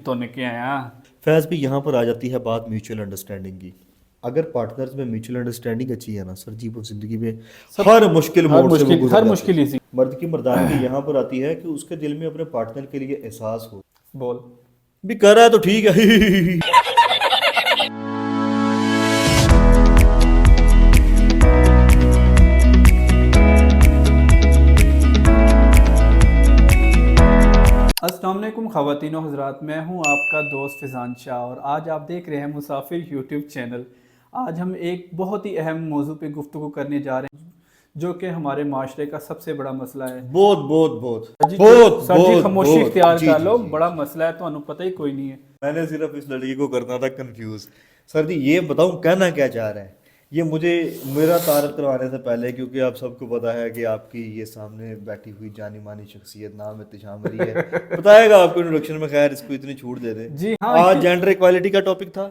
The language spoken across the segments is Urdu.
تو نکے آیا فیض بھی یہاں پر آ جاتی ہے بات میوچل انڈرسٹینڈنگ کی. اگر پارٹنرز میں میوچل انڈرسٹینڈنگ اچھی ہے نا سر جی، وہ زندگی میں ہر مشکل موڑ سے وہ گزر جاتے ہیں. مرد کی مردانگی یہاں پر آتی ہے کہ اس کے دل میں اپنے پارٹنر کے لیے احساس ہو. بول بھی کر رہا ہے تو ٹھیک ہے. السلام علیکم خواتین و حضرات، میں ہوں آپ کا دوست فیضان شاہ اور آج آپ دیکھ رہے ہیں مسافر یوٹیوب چینل. آج ہم ایک بہت ہی اہم موضوع پہ گفتگو کرنے جا رہے ہیں جو کہ ہمارے معاشرے کا سب سے بڑا مسئلہ ہے. بہت سر جی خاموشی اختیار جی کر جی لو، جی. بڑا مسئلہ ہے، تو پتہ ہی کوئی نہیں ہے. میں نے صرف اس لڑکی کو کرنا تھا کنفیوز. سر جی یہ بتاؤں کہنا کیا چاہ رہے ہیں. یہ مجھے میرا تعارف کروانے سے پہلے، کیونکہ آپ سب کو پتا ہے کہ آپ کی یہ سامنے بیٹھی ہوئی جانی مانی شخصیت نام اتشام علی ہے. بتائے گا آپ کو انٹروڈکشن میں، خیر اس کو اتنی چھوٹ دے دیں. جی ہاں، آج جینڈر ایکوالٹی کا ٹاپک تھا.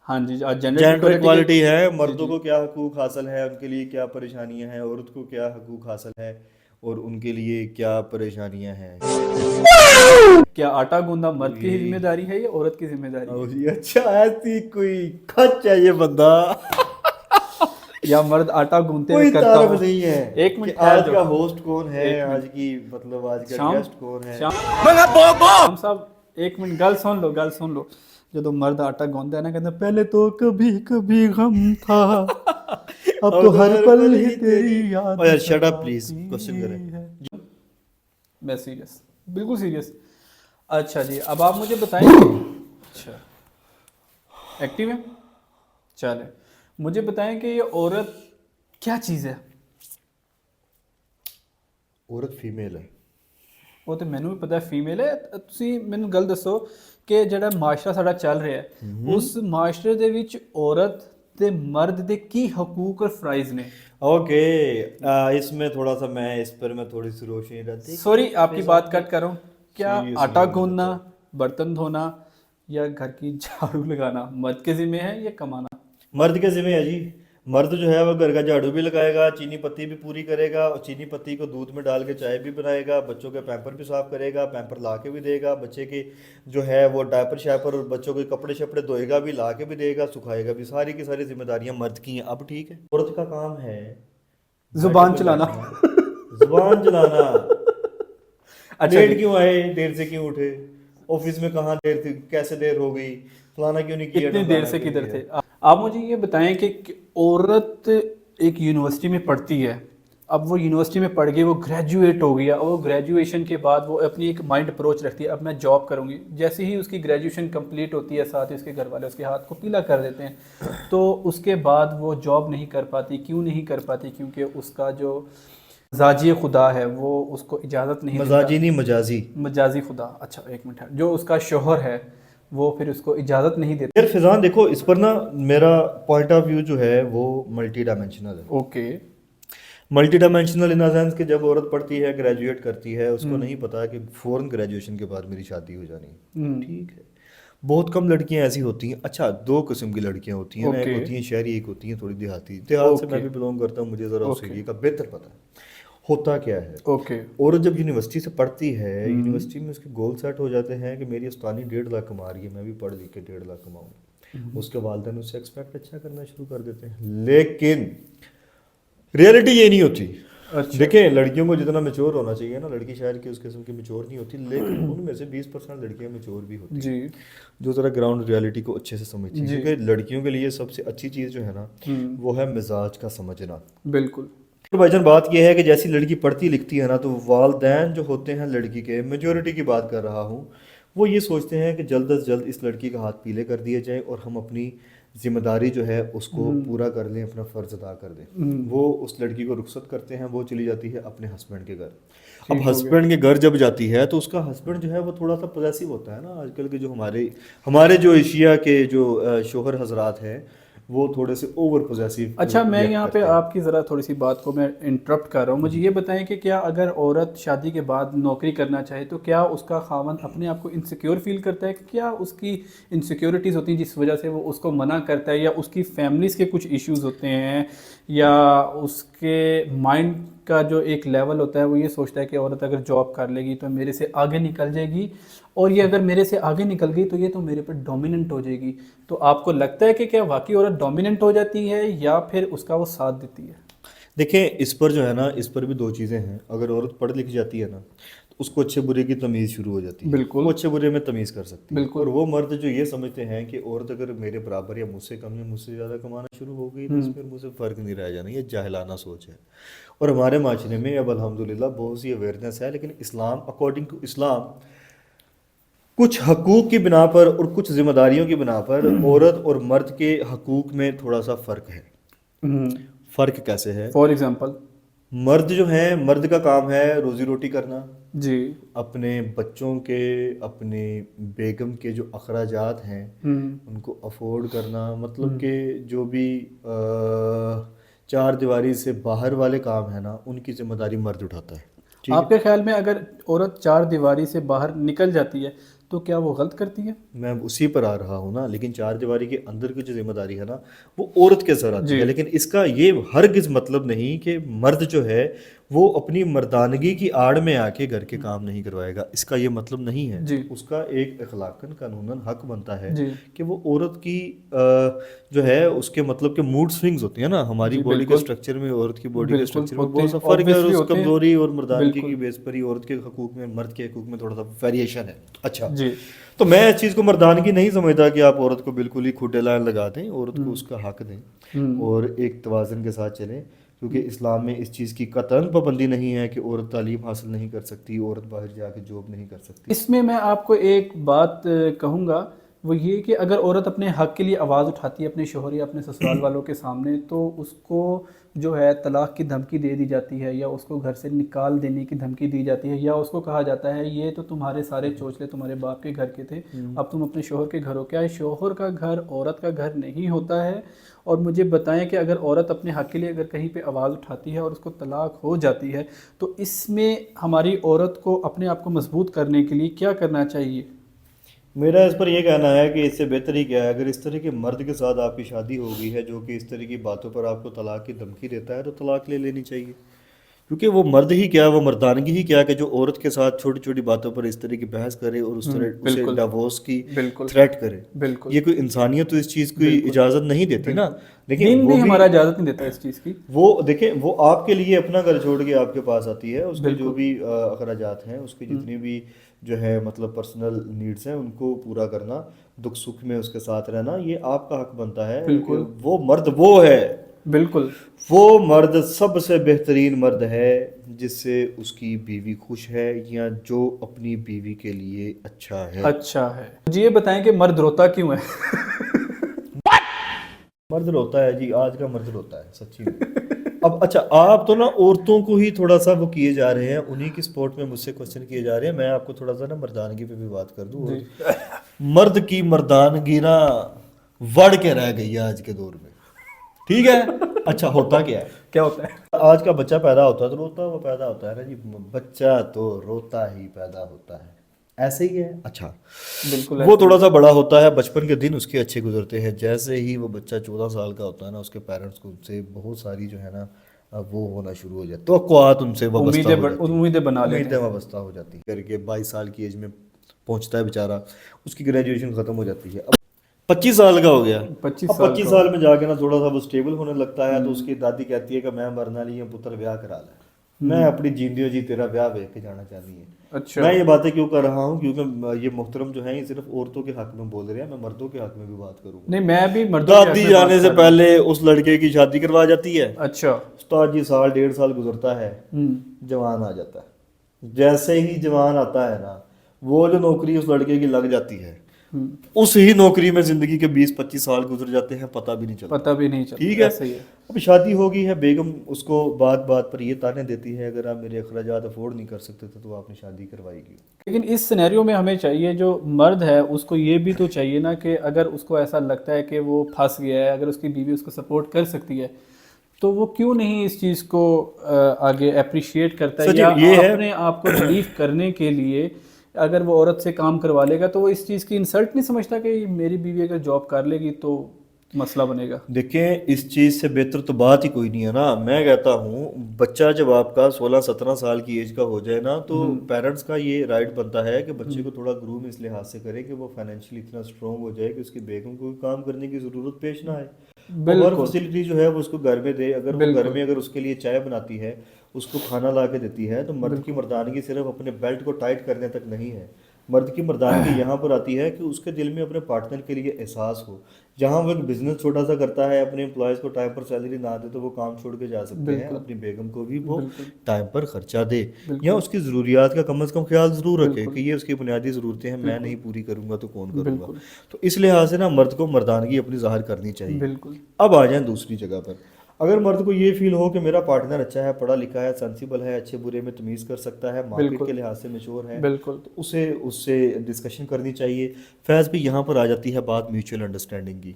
ہاں جی، جینڈر ایکوالٹی ہے. مردوں کو کیا حقوق حاصل ہے، ان کے لیے کیا پریشانیاں ہیں. عورت کو کیا حقوق حاصل ہے اور ان کے لیے کیا پریشانیاں ہیں. کیا آٹا گوندہ مرد کی ذمہ داری ہے یا عورت کی ذمہ داری ہے؟ اچھا ایسی کوئی کھچ ہے یہ بندہ، یا مرد آٹا گوندتے ہوئے کوئی کرتا تعارف ہو. نہیں ہے ایک منٹ کہ آج کا ہوسٹ کون ہے، آج کی مطلب آج کا شام گیسٹ کون ہے. شام صاحب ایک منٹ گل سن لو. جدو مرد آٹا گوندا ہے نا، کہتا پہلے تو کبھی کبھی غم تھا، اب تو ہر پل ہی تیری یاد. شٹ اپ پلیز، کوسچن کریں. میں سیریس، بالکل سیریس. اچھا جی، اب آپ مجھے بتائیں. اچھا ایکٹیو ہے، چلیں مجھے بتائیں کہ یہ عورت کیا چیز ہے؟ عورت فیمیل ہے. وہ تو مینوں بھی پتا ہے فیمیل ہے. تسی مینوں گل دسو کہ جڑا معاشرہ ساڈا چل رہا ہے، اس معاشرے دے وچ عورت تے مرد دے کی حقوق اور فرائض نے؟ اوکے، اس میں تھوڑا سا اس پر میں تھوڑی سی روشنی ڈالتی. سوری آپ کی بات کٹ کروں. کیا آٹا گوندنا، برتن دھونا یا گھر کی جھاڑو لگانا مرد کے ذمہ ہے یا کمانا؟ مرد کے ذمہ ہے جی. مرد جو ہے وہ گھر کا جھاڑو بھی لگائے گا، چینی پتی بھی پوری کرے گا، اور چینی پتی کو دودھ میں ڈال کے چائے بھی بنائے گا، بچوں کے پیمپر بھی صاف کرے گا، پیمپر لا کے بھی دے گا، بچے کے جو ہے وہ ڈائپر شیپر اور بچوں کے کپڑے شپڑے دھوئے گا بھی، لا کے بھی دے گا، سکھائے گا بھی. ساری کی ساری ذمہ داریاں مرد کی ہیں. اب ٹھیک ہے، عورت کا کام ہے زبان چلانا. زبان چلانا. اچھا لیٹ جی، کیوں آئے، دیر سے کیوں اٹھے، آفس میں کہاں دیر تھی، کیسے دیر ہو گئی، فلانا کیوں نہیں کیا، اتنی دیر سے کدھر تھے آپ؟ مجھے یہ بتائیں کہ عورت ایک یونیورسٹی میں پڑھتی ہے. اب وہ یونیورسٹی میں پڑھ گئی، وہ گریجویٹ ہو گیا، اور وہ گریجویشن کے بعد وہ اپنی ایک مائنڈ اپروچ رکھتی ہے، اب میں جاب کروں گی. جیسے ہی اس کی گریجویشن کمپلیٹ ہوتی ہے، ساتھ ہی اس کے گھر والے اس کے ہاتھ کو پیلا کر دیتے ہیں. تو اس کے بعد وہ جاب نہیں کر پاتی. کیوں نہیں کر پاتی؟ کیونکہ اس کا جو مزاجی خدا ہے وہ اس کو اجازت نہیں دیتا. مزاجی نہیں، مجازی. مجازی خدا. اچھا ایک منٹ ہے. جو اس کا شوہر ہے وہ پھر اس کو اجازت نہیں دیتا. یار فیضان دیکھو، اس پر نا میرا پوائنٹ آف ویو جو ہے وہ ملٹی ڈائمینشنل ہے. Okay, multi dimensional in sense کہ جب عورت پڑھتی ہے، گریجویٹ کرتی ہے، اس کو نہیں پتا کہ فوراً گریجویشن کے بعد میری شادی ہو جانی ہے. ٹھیک ہے، بہت کم لڑکیاں ایسی ہوتی ہیں. اچھا دو قسم کی لڑکیاں ہوتی ہیں نا، ایک ہوتی ہیں شہری، ایک ہوتی ہیں تھوڑی دیہاتی. دیہات سے میں بھی بلونگ کرتا ہوں، مجھے ذرا اس ایریے کا بہتر پتا ہے ہوتا کیا ہے. اوکے، عورت جب یونیورسٹی سے پڑھتی ہے، یونیورسٹی میں اس کے گول سیٹ ہو جاتے ہیں کہ میری استانی 1.5 لاکھ کما رہی ہے، میں بھی پڑھ لکھ کے 1.5 لاکھ کماؤں. اس کے والدین اس سے ایکسپیکٹ اچھا کرنا شروع کر دیتے ہیں، لیکن ریئلٹی یہ نہیں ہوتی. دیکھیں لڑکیوں کو جتنا میچور ہونا چاہیے نا، لڑکی شاید کہ اس قسم کی میچور نہیں ہوتی، لیکن ان میں سے 20% لڑکیاں میچور بھی ہوتی ہیں جو ذرا گراؤنڈ ریالٹی کو اچھے سے سمجھتی ہیں. کیونکہ لڑکیوں کے لیے سب سے اچھی چیز جو ہے نا وہ ہے مزاج کا سمجھنا. بالکل بھائی جان بات یہ ہے کہ جیسی لڑکی پڑھتی لکھتی ہے نا، تو والدین جو ہوتے ہیں لڑکی کے، میجورٹی کی بات کر رہا ہوں، وہ یہ سوچتے ہیں کہ جلد از جلد اس لڑکی کا ہاتھ پیلے کر دیے جائیں اور ہم اپنی ذمہ داری جو ہے اس کو پورا کر لیں، اپنا فرض ادا کر دیں. وہ اس لڑکی کو رخصت کرتے ہیں، وہ چلی جاتی ہے اپنے ہسبینڈ کے گھر. اب ہسبینڈ کے گھر جب جاتی ہے تو اس کا ہسبینڈ جو ہے وہ تھوڑا سا پوزیسو ہوتا ہے نا. آج کل کے جو ہمارے جو ایشیا کے جو شوہر حضرات ہیں وہ تھوڑے سے اوور پوزیسو. اچھا میں یہاں پہ آپ کی ذرا تھوڑی سی بات کو میں انٹرپٹ کر رہا ہوں. مجھے یہ بتائیں کہ کیا اگر عورت شادی کے بعد نوکری کرنا چاہے تو کیا اس کا خاوند اپنے آپ کو انسیکیور فیل کرتا ہے؟ کیا اس کی انسیکیورٹیز ہوتی ہیں جس وجہ سے وہ اس کو منع کرتا ہے، یا اس کی فیملیز کے کچھ ایشوز ہوتے ہیں، یا اس کے مائنڈ کا جو ایک لیول ہوتا ہے وہ یہ سوچتا ہے کہ عورت اگر جاب کر لے گی تو میرے سے آگے نکل جائے گی، اور یہ اگر میرے سے آگے نکل گئی تو یہ تو میرے پر ڈومیننٹ ہو جائے گی. تو آپ کو لگتا ہے کہ کیا واقعی عورت ڈومیننٹ ہو جاتی ہے یا پھر اس کا وہ ساتھ دیتی ہے؟ دیکھیں اس پر جو ہے نا، اس پر بھی دو چیزیں ہیں. اگر عورت پڑھ لکھ جاتی ہے نا تو اس کو اچھے برے کی تمیز شروع ہو جاتی ہے. بالکل، وہ اچھے برے میں تمیز کر سکتی ہے. بالکل. اور وہ مرد جو یہ سمجھتے ہیں کہ عورت اگر میرے برابر یا مجھ سے کم یا مجھ سے زیادہ کمانا شروع ہو گئی تو اس میں مجھ سے فرق نہیں رہ جانا. یہ جاہلانہ سوچ ہے. اور ہمارے معاشرے میں اب الحمدللہ بہت سی اویئرنیس ہے، لیکن اسلام اکارڈنگ ٹو اسلام کچھ حقوق کی بنا پر اور کچھ ذمہ داریوں کی بنا پر عورت اور مرد کے حقوق میں تھوڑا سا فرق ہے. فرق کیسے ہے؟ فار ایگزامپل مرد جو ہیں، مرد کا کام ہے روزی روٹی کرنا، جی، اپنے بچوں کے، اپنے بیگم کے جو اخراجات ہیں ان کو افورڈ کرنا. مطلب کہ جو بھی چار دیواری سے باہر والے کام ہیں نا ان کی ذمہ داری مرد اٹھاتا ہے. آپ کے خیال میں اگر عورت چار دیواری سے باہر نکل جاتی ہے تو کیا وہ غلط کرتی ہے؟ میں اسی پر آ رہا ہوں نا. لیکن چار دیواری کے اندر کی جو ذمہ داری ہے نا وہ عورت کے سر آتی ہے. لیکن اس کا یہ ہرگز مطلب نہیں کہ مرد جو ہے وہ اپنی مردانگی کی آڑ میں آ کے گھر کے کام نہیں کروائے گا. اس کا یہ مطلب نہیں ہے. اس کا ایک اخلاقاً قانوناً حق بنتا ہے کہ وہ عورت کی جو ہے اس کے مطلب کہ موڈ سوئنگز ہوتی ہیں نا ہماری باڈی کے اسٹرکچر میں، عورت کی باڈی کے اسٹرکچر میں بہت سا فرق ہے. اور اس کمزوری اور مردانگی کی بیس پر ہی عورت کے حقوق میں مرد کے حقوق میں تھوڑا سا ویریشن ہے. اچھا تو میں اس چیز کو مردانگی نہیں سمجھتا کہ آپ عورت کو بالکل ہی کھوٹے لائن لگا دیں. عورت کو اس کا حق دیں اور ایک توازن کے ساتھ چلیں، کیونکہ اسلام میں اس چیز کی قطعاً پابندی نہیں ہے کہ عورت تعلیم حاصل نہیں کر سکتی، عورت باہر جا کے جاب نہیں کر سکتی. اس میں آپ کو ایک بات کہوں گا، وہ یہ کہ اگر عورت اپنے حق کے لیے آواز اٹھاتی ہے اپنے شوہر یا اپنے سسرال والوں کے سامنے تو اس کو جو ہے طلاق کی دھمکی دے دی جاتی ہے، یا اس کو گھر سے نکال دینے کی دھمکی دی جاتی ہے، یا اس کو کہا جاتا ہے یہ تو تمہارے سارے چوچلے تمہارے باپ کے گھر کے تھے، اب تم اپنے شوہر کے گھر ہو. کیا شوہر کا گھر عورت کا گھر نہیں ہوتا ہے؟ اور مجھے بتائیں کہ اگر عورت اپنے حق کے لیے اگر کہیں پہ آواز اٹھاتی ہے اور اس کو طلاق ہو جاتی ہے تو اس میں ہماری عورت کو اپنے آپ کو مضبوط کرنے کے لیے کیا کرنا چاہیے؟ میرا اس پر یہ کہنا ہے کہ اس سے بہتر ہی کیا ہے، اگر اس طرح کے مرد کے ساتھ آپ کی شادی ہو گئی ہے جو کہ اس طرح کی باتوں پر آپ کو طلاق کی دھمکی دیتا ہے تو طلاق لے لینی چاہیے. کیونکہ وہ مرد ہی کیا، وہ مردانگی ہی کیا کہ جو عورت کے ساتھ چھوٹی چھوٹی باتوں پر اس طرح کی بحث کرے اور اس طرح اسے ڈیورس کی تھریٹ کرے. یہ کوئی انسانیت تو اس چیز کی اجازت نہیں دیتی نا. لیکن وہ ہمارا اجازت نہیں دیتا اس چیز کی. وہ دیکھیں وہ آپ کے لیے اپنا گھر چھوڑ کے آپ کے پاس آتی ہے، اس کے جو بھی اخراجات ہیں، اس کی جتنی بھی جو ہے مطلب پرسنل نیڈز ہیں ان کو پورا کرنا، دکھ سکھ میں اس کے ساتھ رہنا، یہ آپ کا حق بنتا ہے. وہ مرد وہ ہے، بالکل وہ مرد سب سے بہترین مرد ہے جس سے اس کی بیوی خوش ہے یا جو اپنی بیوی کے لیے اچھا ہے. مجھے یہ بتائیں کہ مرد روتا کیوں ہے؟ مرد روتا ہے جی، آج کا مرد روتا ہے سچی میں. اب اچھا آپ تو نا عورتوں کو ہی تھوڑا سا وہ کیے جا رہے ہیں، انہی کی سپورٹ میں مجھ سے کوسچن کیے جا رہے ہیں. میں آپ کو تھوڑا سا نا مردانگی پہ بھی بات کر دوں. مرد کی مردانگی نا وڑ کے رہ گئی ہے آج کے دور میں. ٹھیک ہے. اچھا ہوتا کیا ہے؟ کیا ہوتا ہے؟ آج کا بچہ پیدا ہوتا ہے تو روتا ہوا پیدا ہوتا ہے نا جی. بچہ تو روتا ہی پیدا ہوتا ہے، ایسے ہی ہے. اچھا بالکل. وہ تھوڑا سا بڑا ہوتا ہے، بچپن کے دن اس کے اچھے گزرتے ہیں. جیسے ہی وہ بچہ 14 سال کا ہوتا ہے نا اس کے پیرنٹس کو سے بہت ساری جو ہے نا وہ ہونا شروع ہو جاتی، توقعات ان سے وابستہ ہو جاتی کر کے 22 سال کی ایج میں پہنچتا ہے بیچارہ، اس کی گریجویشن ختم ہو جاتی ہے. اب 25 سال کا ہو گیا. 25 سال میں جا کے نا تھوڑا سا وہ اسٹیبل ہونے لگتا ہے تو اس کی دادی کہتی ہے کہ میں مرنا نہیں ہوں پتر بیاہ کرا لے، میں اپنی جیندیو جی تیرا بیاہ دیکھ کے جانا چاہتی ہے. میں یہ باتیں کیوں کر رہا ہوں کیونکہ یہ محترم جو ہیں یہ صرف عورتوں کے حق میں بول رہے ہیں، میں مردوں کے حق میں بھی بات کروں. نہیں میں بھی مردوں کے حق میں. دادی جانے سے پہلے اس لڑکے کی شادی کروا جاتی ہے. اچھا استاد جی سال 1.5 سال گزرتا ہے، جوان آ جاتا ہے. جیسے ہی جوان آتا ہے نا وہ جو نوکری اس لڑکے کی لگ جاتی ہے اس ہی نوکری میں زندگی کے 20-25 سال گزر جاتے ہیں، پتہ بھی نہیں چلتا. ٹھیک ہے. اب شادی ہو گئی ہے، بیگم اس کو بات بات پر یہ تانے دیتی ہے اگر آپ میرے اخراجات افورڈ نہیں کر سکتے تو آپ نے شادی کروائی کی. لیکن اس سینیریو میں ہمیں چاہیے جو مرد ہے اس کو یہ بھی تو چاہیے نا کہ اگر اس کو ایسا لگتا ہے کہ وہ پھنس گیا ہے، اگر اس کی بیوی اس کو سپورٹ کر سکتی ہے تو وہ کیوں نہیں اس چیز کو آگے اپریشیٹ کرتا ہے، یا اپنے آپ کو ریلیف کرنے کے لیے اگر وہ عورت سے کام کروا لے گا تو وہ اس چیز کی انسلٹ نہیں سمجھتا کہ میری بیوی اگر جاب کر لے گی تو مسئلہ بنے گا؟ دیکھیں اس چیز سے بہتر تو بات ہی کوئی نہیں ہے نا. میں کہتا ہوں بچہ جب آپ کا 16-17 سال کی ایج کا ہو جائے نا تو پیرنٹس کا یہ رائٹ بنتا ہے کہ بچے کو تھوڑا گروم اس لحاظ سے کرے کہ وہ فائنینشلی اتنا اسٹرانگ ہو جائے کہ اس کی بیگم کو کام کرنے کی ضرورت پیش نہ آئے. ہر فیسلٹی جو ہے وہ اس کو گھر میں دے. اگر وہ گھر میں اگر اس کے لیے چائے بناتی ہے, اس کو کھانا لا کے دیتی ہے, تو مرد کی مردانگی صرف اپنے بیلٹ کو ٹائٹ کرنے تک نہیں ہے. مرد کی مردانگی یہاں پر آتی ہے کہ اس کے دل میں اپنے پارٹنر کے لیے احساس ہو. جہاں وہ ایک بزنس چھوٹا سا کرتا ہے, اپنے امپلائیز کو ٹائم پر سیلری نہ دے تو وہ کام چھوڑ کے جا سکتے ہیں. اپنی بیگم کو بھی وہ ٹائم پر خرچہ دے, یا اس کی ضروریات کا کم از کم خیال ضرور رکھے کہ یہ اس کی بنیادی ضرورتیں ہیں, میں نہیں پوری کروں گا تو کون کروں گا. تو اس لحاظ سے نا مرد کو مردانگی اپنی ظاہر کرنی چاہیے. اب آ جائیں دوسری جگہ پر. اگر مرد کو یہ فیل ہو کہ میرا پارٹنر اچھا ہے, پڑھا لکھا ہے, سینسیبل ہے, اچھے برے میں تمیز کر سکتا ہے, مارکیٹ کے لحاظ سے میچور ہے, تو اس سے ڈسکشن کرنی چاہیے. فیض بھی یہاں پر آ جاتی ہے بات میوچل انڈرسٹینڈنگ کی.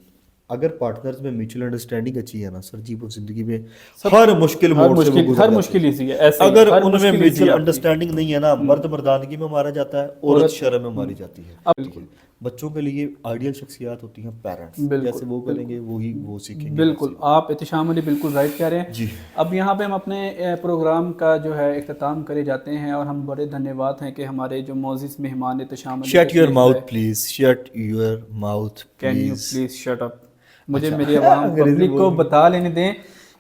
اگر پارٹنرز میں میوچل انڈرسٹینڈنگ اچھی ہے نا سر جی, وہ زندگی میں ہر مشکل موڑ سے وہ گزر جاتی ہے. اگر ان میں میوچل انڈرسٹینڈنگ نہیں ہے نا, مرد مردانگی میں مارا جاتا ہے, عورت شرم میں ماری جاتی ہے. بچوں کے لیے آئیڈیل شخصیات ہوتی ہیں پیرنٹس, جیسے وہ کریں گے وہی وہ سیکھیں گے. بالکل, آپ احتشام علی بالکل رائٹ کہہ رہے ہیں جی. اب یہاں پہ ہم اپنے پروگرام کا جو ہے اختتام کرے جاتے ہیں, اور ہم بڑے دھنیہ واد ہیں کہ ہمارے جو معزز مہمان Ehtesham Ali, shut your mouth please, shut your mouth, can you please shut up. مجھے میری عوام پبلک کو بتا لینے دیں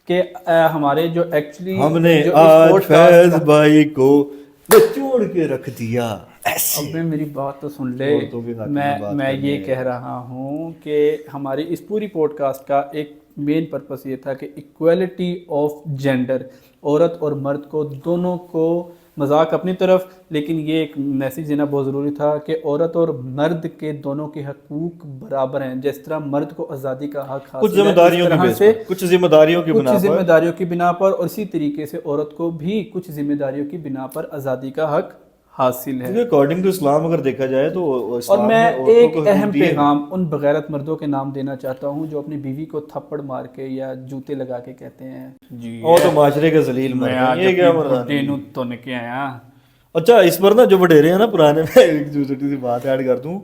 کہ ہمارے جو ایکچولی ہم نے آج فیض بھائی کو نچوڑ کے رکھ دیا. اب میں میری بات تو سن لے. میں یہ کہہ رہا ہوں کہ ہماری اس پوری پوڈ کاسٹ کا ایک مین پرپس یہ تھا کہ ایکویلٹی آف جینڈر, عورت اور مرد کو دونوں کو, مذاق اپنی طرف, لیکن یہ ایک میسیج دینا بہت ضروری تھا کہ عورت اور مرد کے دونوں کے حقوق برابر ہیں. جس طرح مرد کو آزادی کا حق حاصل ہے, کچھ ذمہ داریوں کی بنا پر, اور اسی طریقے سے عورت کو بھی کچھ ذمہ داریوں کی بنا پر آزادی کا حق حاصل ہے. اکارڈنگ ٹو اسلام اگر دیکھا جائے تو. اور میں ایک اہم پیغام ان بغیرت مردوں کے نام دینا چاہتا ہوں جو اپنی بیوی کو تھپڑ مار کے یا جوتے لگا کے کہتے ہیں جی وہ تو معاشرے کے ذلیل مرد ہیں, یہ کیا مرد تو نکے آیا. اچھا اس پر نا جو وڈیرے ہیں نا پرانے, میں ایک چھوٹی سی بات ایڈ کر دوں.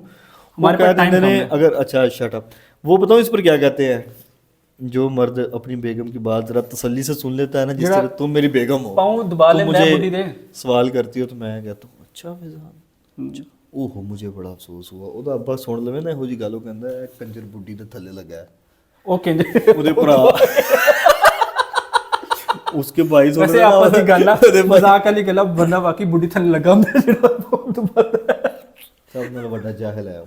اگر اچھا شٹ اپ, وہ بتاؤ اس پر کیا کہتے ہیں, جو مرد اپنی بیگم کی بات ذرا تسلی سے سن لیتا ہے نا, جس طرح تم میری بیگم ہو, تم مجھے سوال کرتی ہو, تو میں کہتا ہوں اچھا فیضان, اوہ مجھے بڑا افسوس ہوا, وہ ابا سن لو نا, یہ گل کہندا ہے کنجر بڈھی دے تھلے لگا ہے, او کنجر اودے بھرا اس کے بھائی سن ویسے آپس دی گل ہے, مذاق والی گل ہے, ورنہ واقعی بڈھی تھلے لگا ہوندا جڑا سب نال بڑا جاہل ہے.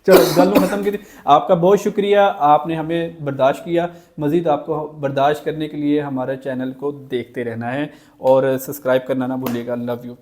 چلو گل ختم کی. آپ کا بہت شکریہ, آپ نے ہمیں برداشت کیا. مزید آپ کو برداشت کرنے کے لیے ہمارے چینل کو دیکھتے رہنا ہے اور سبسکرائب کرنا نہ بھولیے گا. Love you.